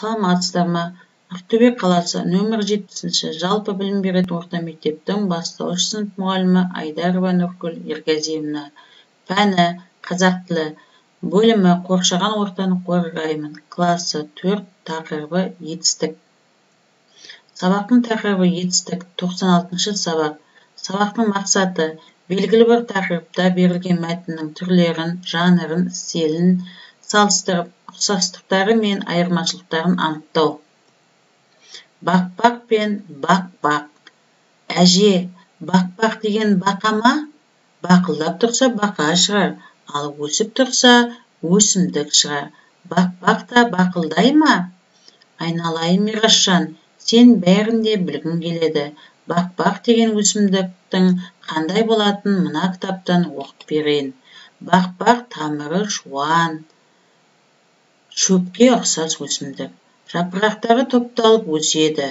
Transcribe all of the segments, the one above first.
Саламатсыздар ма? Ақтөбе қаласы нөмір 7-ші жалпы білім беретін орта мектептің бастауыш сынып мұғалімі Айдарова Нұргүл Ергазиевна. Пәні қазақ тілі. Бөлімі қоршаған ортаны қорғаймын. Класы 4, тақырыбы етістік. Сабақтың тақырыбы етістік. 96-шы сабақ. Сабақтың мақсаты белгілі бір тақырыпта берілген мәтіннің түрлерін, жанрын, стилін салыстырып, ұқсастықтары мен айырмашылықтарын анықтау. Бақбақ пен бақ-бақ. Әже, бақбақ деген бақа ма? Бақылдап тұрса бақа шығар, ал өсіп тұрса өсімдік шығар. Бақбақ та бақылдай ма? Айналайын Мирасжан, сен бәрін де білгің келеді. Бақбақ деген өсімдіктің қандай болатын мына кітаптан оқып берейін. Бақбақ тамыры жуан, шөпке ұқсас өсімдік. Жапырақтары топталып өседі.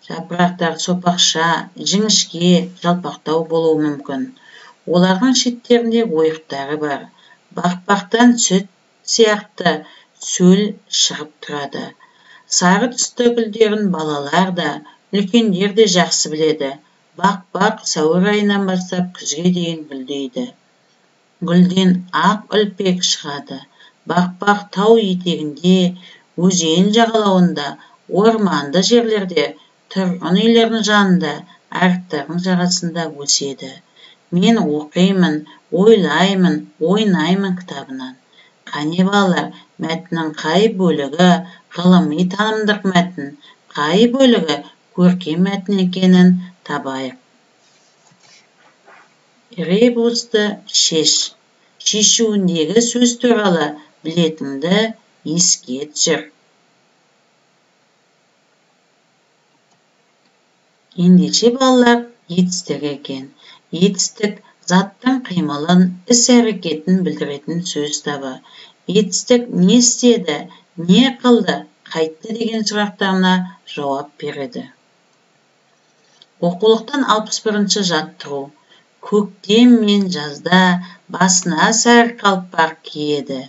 Жапырақтар сопақша, жіңішке, жалпақтау болуы мүмкін. Олардың шеттерінде ойықтары бар. Бақбақтан сүт сияқты сөл шығып тұрады. Сары түсті гүлдерін балалар да, үлкендер де жақсы біледі. Бақбақ сәуір айынан бастап күзге дейін гүлдейді. Гүлден ақ үлпек шығады. Бақбақ тау етегінде, өзен жағалауында, орманды жерлерде, тұрғын үйлердің жанында, арықтардың жағасында өседі. Мен оқимын, ойлаймын, ойнаймын кітабынан. Қане балалар, мәтіннің қай бөлігі ғылыми танымдық мәтін, қай бөлігі көркем мәтін екенін табайық. Ребусты шеш. Шешуіндегі сөз туралы білетінді еске түсір. Ендеше балалар етістік екен. Етістік заттың қимылын, іс-әрекетін білдіретін сөз табы. Етістік не істеді, не қылды, қайтты деген сұрақтарына жауап береді. Оқулықтан 61-ші жаттығу. Көктем мен жазда басына сары қалпақ киеді.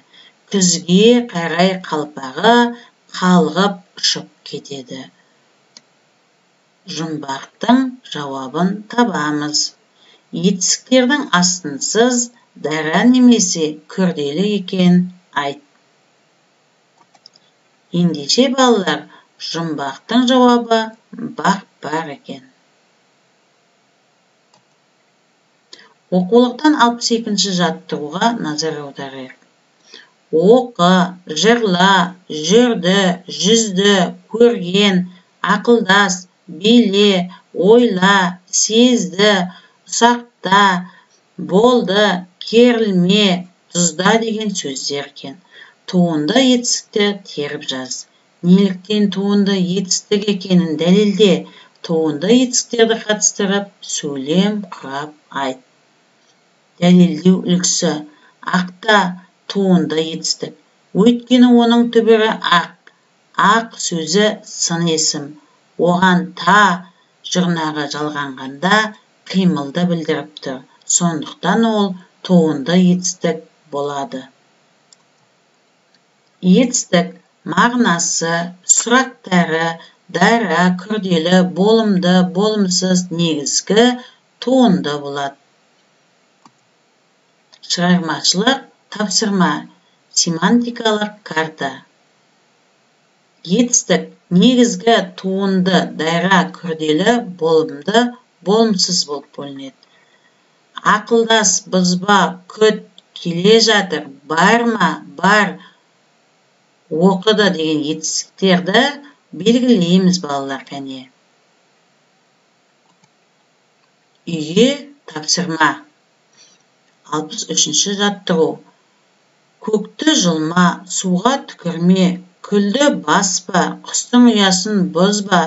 Күзге қарай қалпағы қалғып ұшып кетеді. Жұмбақтың жауабын табамыз. Етістіктердің астынсыз дара немесе күрделі екен айт. Ендеше балалар, жұмбақтың жауабы бақ-бақ екен. Оқулықтан 62-ші жаттығуға назар аударайық. Оқы, жырла, жүрді, жүзді, көрген, ақылдас, биле, ойла, сезді, ұсақта, болды, керілме, тұзда деген сөздер екен. Туынды етістікті теріп жаз. Неліктен туынды етістік екенін дәлелде. Туынды етістіктерді қатыстырып, сөйлем құрап айт. Дәлелдеу үлгісі. Ақта туынды етістік. Өйткені оның түбірі ақ. Ақ сөзі сын есім. Оған та жұрнағы жалғанғанда қимылды білдіріп тұр. Сондықтан ол туынды етістік болады. Етістік мағынасы, сұрақтары, дара, күрделі, болымды, болымсыз, негізгі туынды болады. Шығармашылық тапсырма, семантикалық карта. Етістік негізгі туынды, дара, күрделі, болымды, болымсыз болып бөлінеді. Ақылдас, бұзба, күт, келе жатыр, бар ма, бар, оқыды деген етістіктерді белгілейміз балалар кәне. Үйге тапсырма. 63-ші жаттығу. Көкті жұлма, суға түкірме, күлді баспа, құстың ұясын бұзба,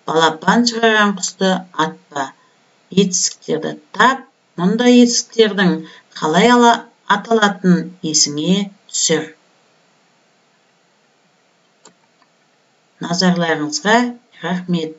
балапан шығарған құсты атпа. Етістіктерді тап, мұнда етістіктердің қалай аталатын есіңе түсір. Назарларыңызға рахмет.